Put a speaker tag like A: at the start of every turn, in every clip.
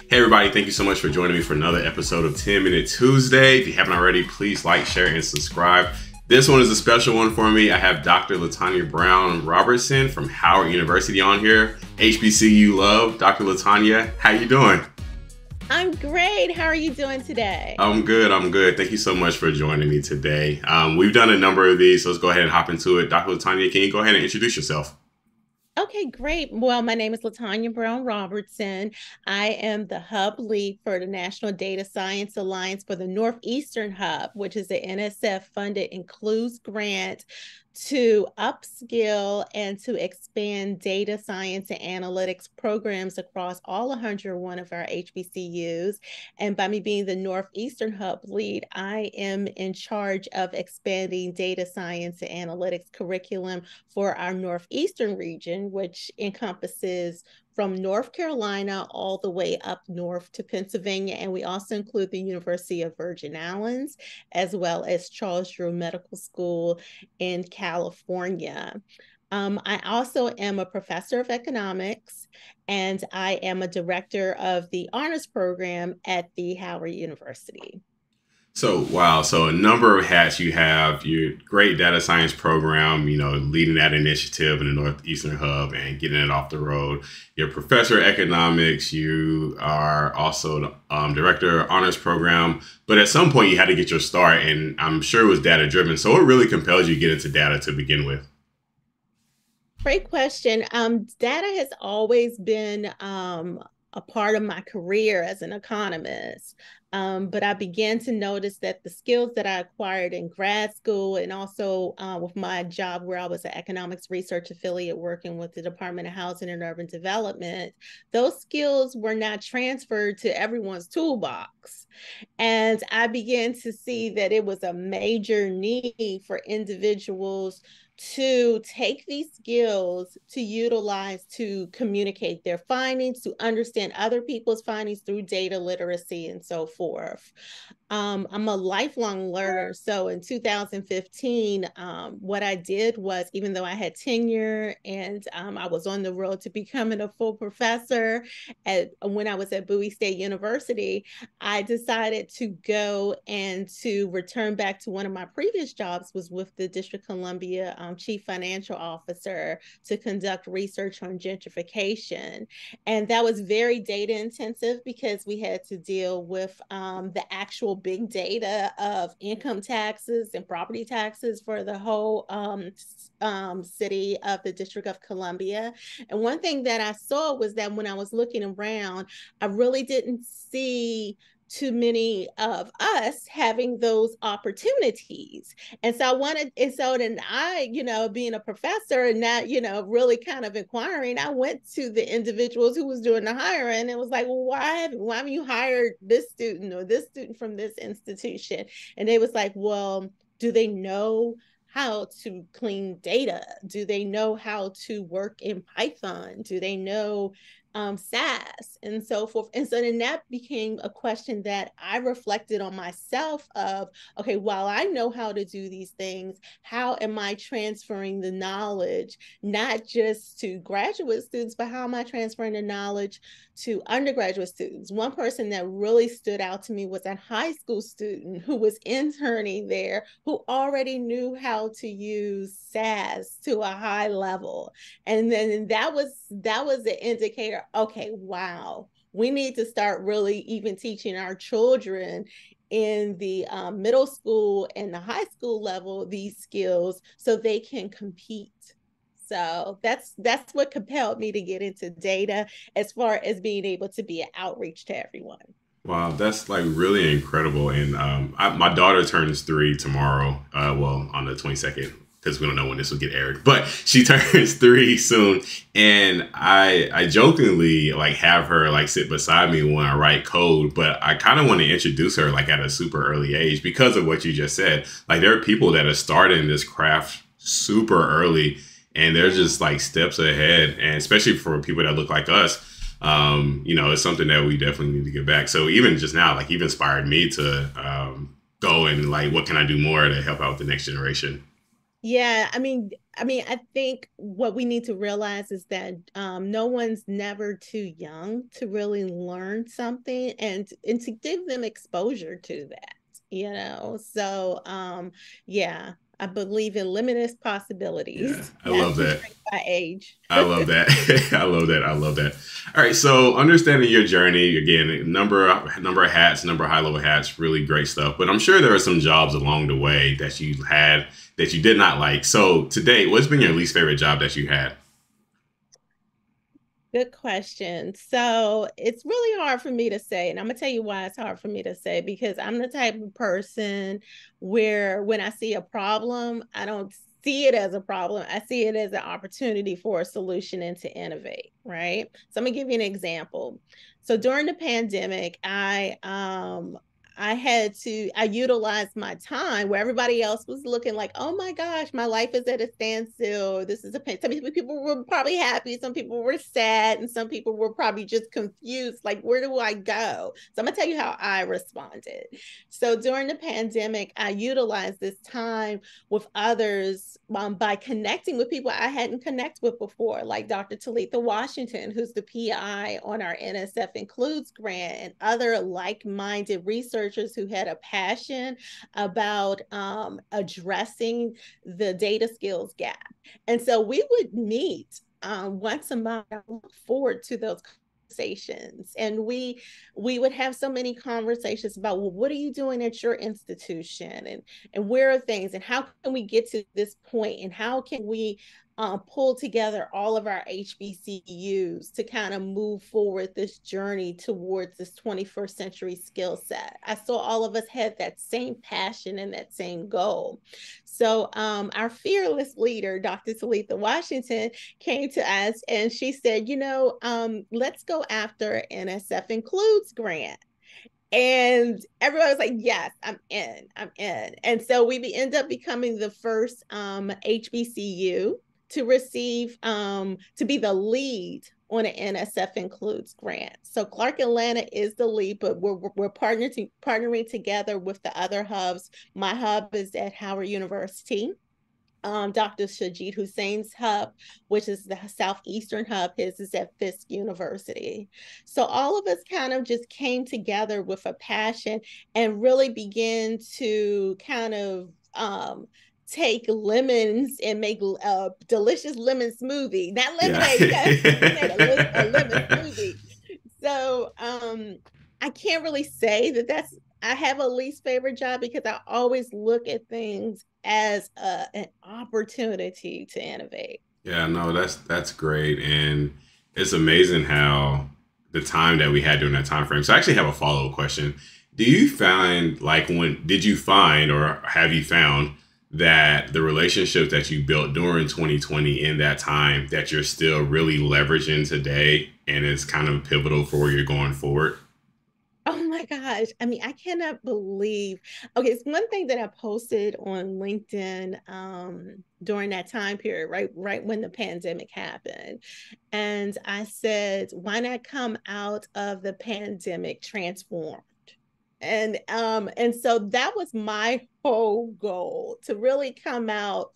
A: Hey everybody, thank you so much for joining me for another episode of 10 Minute Tuesday. If you haven't already, please like, share, and subscribe. This one is a special one for me. I have Dr. Latanya Brown-Robertson from Howard University on here. HBCU love. Dr. Latanya, how you doing?
B: I'm great. How are you doing today?
A: I'm good. Thank you so much for joining me today. We've done a number of these, so let's go ahead and hop into it. Dr. Latanya, can you go ahead and introduce yourself?
B: Okay, great. Well, my name is Latanya Brown-Robertson. I am the hub lead for the National Data Science Alliance for the Northeastern Hub, which is the NSF-funded Includes grant to upskill and to expand data science and analytics programs across all 101 of our HBCUs. And by me being the Northeastern Hub lead, I am in charge of expanding data science and analytics curriculum for our Northeastern region, which encompasses from North Carolina all the way up north to Pennsylvania. And we also include the University of Virgin Islands, as well as Charles Drew Medical School in California. I also am a professor of economics, and I am a director of the honors program at the Howard University.
A: So, wow. So a number of hats you have, your great data science program, leading that initiative in the Northeastern Hub and getting it off the road. You're a professor of economics. You are also the director of honors program. But at some point you had to get your start, and I'm sure it was data driven. So what really compelled you to get into data to begin with?
B: Great question. Data has always been a part of my career as an economist. But I began to notice that the skills that I acquired in grad school and also with my job where I was an economics research affiliate working with the Department of Housing and Urban Development, those skills were not transferred to everyone's toolbox. And I began to see that it was a major need for individuals to take these skills to utilize to communicate their findings, to understand other people's findings through data literacy and so forth. I'm a lifelong learner. So in 2015, what I did was, even though I had tenure and I was on the road to becoming a full professor when I was at Bowie State University, I decided to go and to return back to one of my previous jobs was with the District of Columbia Chief Financial Officer to conduct research on gentrification. And that was very data intensive because we had to deal with the actual big data of income taxes and property taxes for the whole city of the District of Columbia. And one thing that I saw was that when I was looking around, I really didn't see too many of us having those opportunities. And so then I, being a professor and not, really kind of inquiring, I went to the individuals who was doing the hiring and was like, well, why haven't you hired this student or this student from this institution? And they was like, well, do they know how to clean data? Do they know how to work in Python? Do they know SAS and so forth? And so then that became a question that I reflected on myself of, okay, while I know how to do these things, how am I transferring the knowledge, not just to graduate students, but how am I transferring the knowledge to undergraduate students? One person that really stood out to me was a high school student who was interning there, who already knew how to use SAS to a high level. And then that was the indicator. Okay, wow, we need to start really even teaching our children in the middle school and the high school level these skills so they can compete. So that's what compelled me to get into data as far as being able to be an outreach to everyone.
A: Wow, that's like really incredible. And my daughter turns 3 tomorrow. Well, on the 22nd, because we don't know when this will get aired, but she turns 3 soon. And I jokingly have her sit beside me when I write code, but I kind of want to introduce her at a super early age because of what you just said. There are people that are starting this craft super early and they're just steps ahead. And especially for people that look like us, it's something that we definitely need to get back. So even just now, you've inspired me to go and what can I do more to help out the next generation?
B: Yeah, I mean, I mean, I think what we need to realize is that no one's never too young to really learn something, and to give them exposure to that, you know. So yeah, I believe in limitless
A: Yeah,
B: possibilities,
A: I
B: not
A: love that.
B: constrained by age.
A: I love that. I love that. I love that. All right. So understanding your journey again, number of hats, number of high level hats, really great stuff. But I'm sure there are some jobs along the way that you had that you did not like. So today, what's been your least favorite job that you had?
B: Good question. So it's really hard for me to say, and I'm gonna tell you why it's hard for me to say, because I'm the type of person where when I see a problem, I don't see it as a problem. I see it as an opportunity for a solution and to innovate, right? So I'm gonna give you an example. So during the pandemic, I utilized my time where everybody else was looking like, oh my gosh, my life is at a standstill. This is a pain. Some people were probably happy, some people were sad, and some people were probably just confused. Like, where do I go? So I'm gonna tell you how I responded. So during the pandemic, I utilized this time with others by connecting with people I hadn't connected with before, like Dr. Talitha Washington, who's the PI on our NSF Includes grant, and other like-minded researchers who had a passion about addressing the data skills gap. And so we would meet once a month. I look forward to those conversations, and we would have so many conversations about, well, what are you doing at your institution, and where are things, and how can we get to this point, and how can we pull together all of our HBCUs to kind of move forward this journey towards this 21st century skill set. I saw all of us had that same passion and that same goal. So our fearless leader, Dr. Talitha Washington, came to us and she said, let's go after NSF Includes grant. And everybody was like, yes, I'm in. And so we end up becoming the first HBCU to receive, to be the lead on an NSF Includes grant. So Clark Atlanta is the lead, but we're partnering together with the other hubs. My hub is at Howard University. Dr. Shajid Hussein's hub, which is the Southeastern hub, his is at Fisk University. So all of us kind of just came together with a passion and really began to kind of take lemons and make a delicious lemon smoothie. Not lemonade,
A: Yeah.
B: because we made a lemon smoothie. So I can't really say that I have a least favorite job, because I always look at things as an opportunity to innovate.
A: Yeah, no, that's great, and it's amazing how the time that we had during that time frame. So I actually have a follow up question. Do you find like when did you find or have you found that the relationships that you built during 2020 in that time that you're still really leveraging today and is kind of pivotal for where you're going forward?
B: Oh my gosh. I mean, I cannot believe. Okay, it's one thing that I posted on LinkedIn during that time period, right when the pandemic happened. And I said, why not come out of the pandemic transformed? And so that was my whole goal, to really come out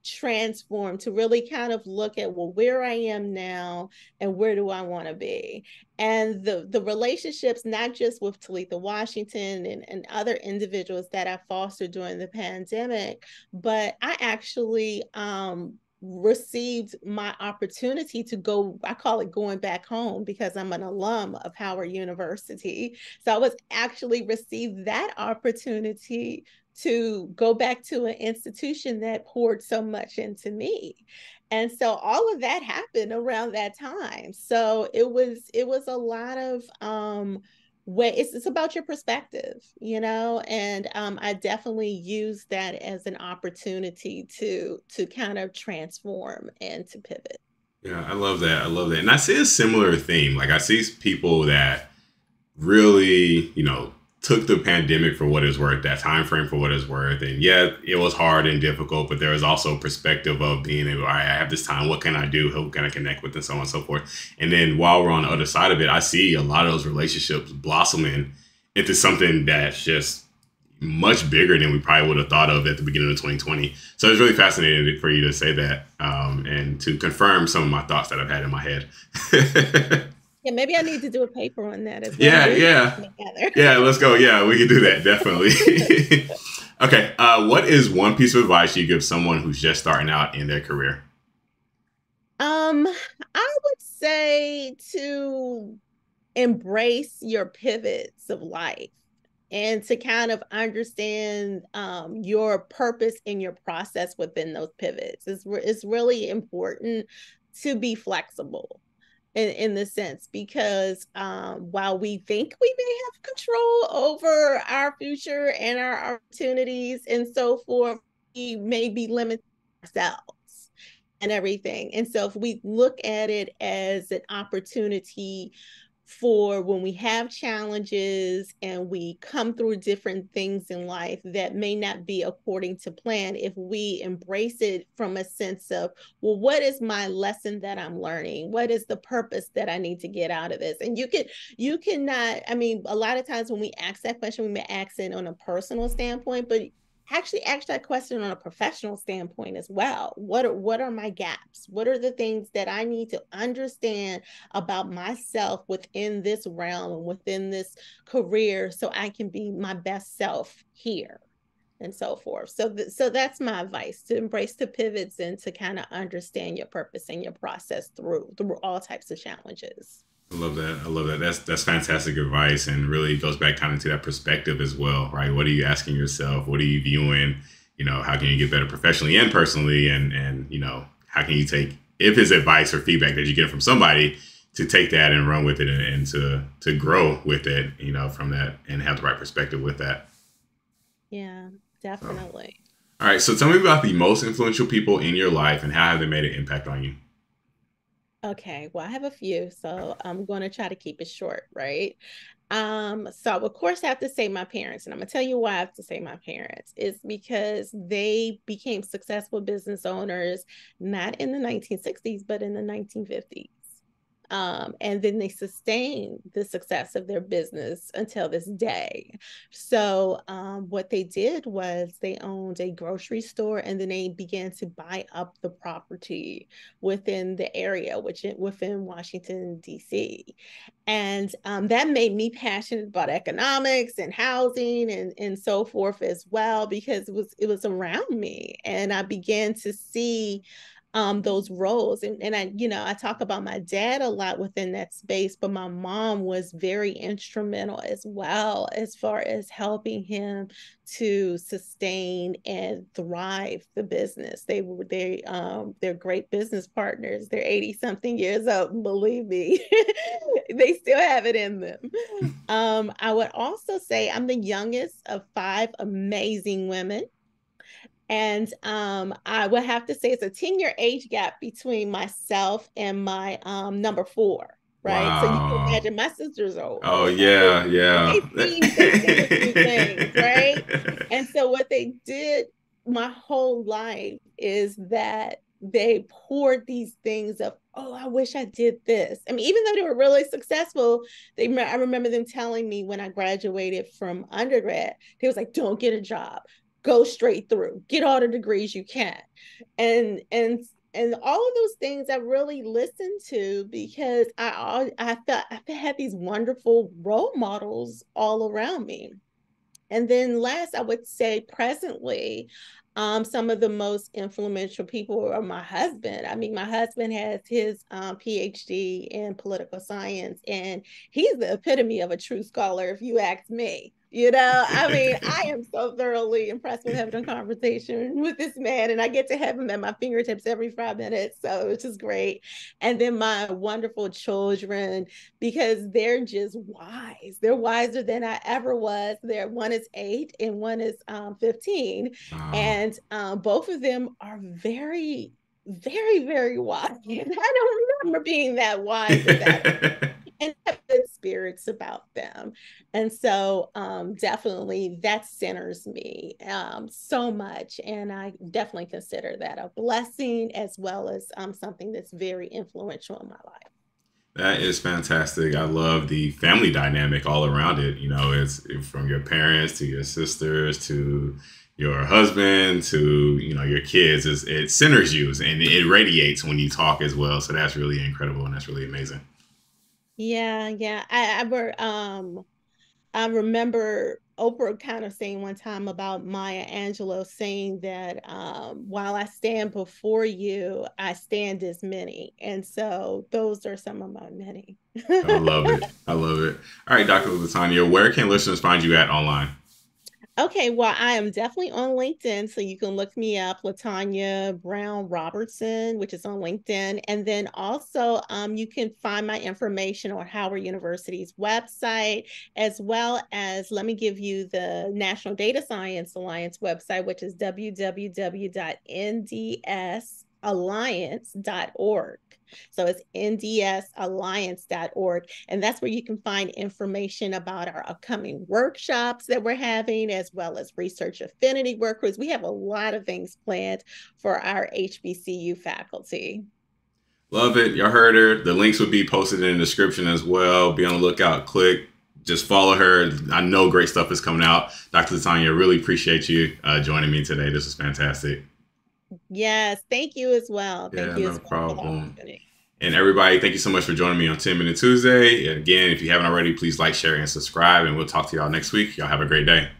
B: transform, to really kind of look at, well, where I am now and where do I want to be. And the relationships, not just with Talitha Washington and other individuals that I fostered during the pandemic, but I actually received my opportunity to go, I call it going back home, because I'm an alum of Howard University. So I was actually received that opportunity to go back to an institution that poured so much into me. And so all of that happened around that time. So it was a lot of way. It's about your perspective, and I definitely use that as an opportunity to kind of transform and to pivot.
A: Yeah, I love that. I love that. And I see a similar theme. Like I see people that really, took the pandemic for what it's worth, that time frame for what it's worth. And yeah, it was hard and difficult, but there was also a perspective of being able, all right, I have this time, what can I do? Who can I connect with? And so on and so forth. And then while we're on the other side of it, I see a lot of those relationships blossoming into something that's just much bigger than we probably would have thought of at the beginning of 2020. So it's really fascinating for you to say that, and to confirm some of my thoughts that I've had in my head.
B: Yeah, maybe I need to do a paper on that as well.
A: Yeah, yeah. Yeah, let's go. Yeah, we can do that, definitely. Okay, what is one piece of advice you give someone who's just starting out in their career?
B: I would say to embrace your pivots of life and to kind of understand your purpose and your process within those pivots. It's really important to be flexible in the sense because while we think we may have control over our future and our opportunities and so forth, we may be limiting ourselves and everything. And so if we look at it as an opportunity for when we have challenges and we come through different things in life that may not be according to plan, if we embrace it from a sense of, well, what is my lesson that I'm learning? What is the purpose that I need to get out of this? And you cannot, I mean, a lot of times when we ask that question, we may ask it on a personal standpoint, but actually ask that question on a professional standpoint as well. What are my gaps? What are the things that I need to understand about myself within this realm and within this career so I can be my best self here and so forth. So that's my advice, to embrace the pivots and to kind of understand your purpose and your process through all types of challenges.
A: I love that. I love that. That's fantastic advice, and really goes back kind of to that perspective as well, right? What are you asking yourself? What are you viewing? How can you get better professionally and personally? And how can you take, if it's advice or feedback that you get from somebody, to take that and run with it, and to grow with it, from that, and have the right perspective with that.
B: Yeah, definitely.
A: So, all right. So tell me about the most influential people in your life and how have they made an impact on you?
B: Okay, well, I have a few, so I'm going to try to keep it short, right? So of course I have to say my parents, and I'm gonna tell you why I have to say my parents. It's because they became successful business owners not in the 1960s, but in the 1950s. And then they sustained the success of their business until this day. So, what they did was they owned a grocery store, and then they began to buy up the property within the area, within Washington, D.C. And that made me passionate about economics and housing and so forth as well, because it was around me, and I began to see those roles. And I talk about my dad a lot within that space, but my mom was very instrumental as well, as far as helping him to sustain and thrive the business. They're great business partners. They're 80 something years old, and believe me, they still have it in them. I would also say I'm the youngest of five amazing women. And I would have to say it's a 10-year age gap between myself and my number four, right? So you can
A: Wow.
B: imagine my sisters are
A: Oh
B: older.
A: yeah, yeah.
B: They've seen a few things, right? And so what they did my whole life is that they poured these things of, oh, I wish I did this. I mean, even though they were really successful, I remember them telling me when I graduated from undergrad, they was like, don't get a job, go straight through, get all the degrees you can. And all of those things I really listened to, because I felt I had these wonderful role models all around me. And then last, I would say presently, some of the most influential people are my husband. I mean, my husband has his PhD in political science, and he's the epitome of a true scholar, if you ask me. I mean, I am so thoroughly impressed with having a conversation with this man, and I get to have him at my fingertips every 5 minutes. So, which is great. And then my wonderful children, because they're just wise. They're wiser than I ever was. One is 8 and one is 15.
A: Wow.
B: And both of them are very, very, very wise. And I don't remember being that wise at that and have good spirits about them. And so definitely that centers me so much. And I definitely consider that a blessing, as well as something that's very influential in my life.
A: That is fantastic. I love the family dynamic all around it. You know, it's from your parents to your sisters to your husband to, you know, your kids. It centers you and it radiates when you talk as well. So that's really incredible and that's really amazing.
B: Yeah, yeah. I remember Oprah kind of saying one time about Maya Angelou saying that while I stand before you, I stand as many. And so those are some of my many.
A: I love it. I love it. All right, Dr. Latanya, where can listeners find you at online?
B: Okay, well, I am definitely on LinkedIn, so you can look me up, Latanya Brown-Robertson, which is on LinkedIn. And then also, you can find my information on Howard University's website, as well as let me give you the National Data Science Alliance website, which is www.ndsalliance.org. So it's ndsalliance.org. And that's where you can find information about our upcoming workshops that we're having, as well as research affinity workers. We have a lot of things planned for our HBCU faculty.
A: Love it. Y'all heard her. The links will be posted in the description as well. Be on the lookout. Click. Just follow her. I know great stuff is coming out. Dr. Latanya, really appreciate you joining me today. This was fantastic.
B: Yes, thank you as well. Thank
A: Yeah,
B: you
A: no
B: as well for the
A: problem.
B: opportunity.
A: And everybody, thank you so much for joining me on 10 Minute Tuesday. And again, if you haven't already, please like, share, and subscribe. And we'll talk to y'all next week. Y'all have a great day.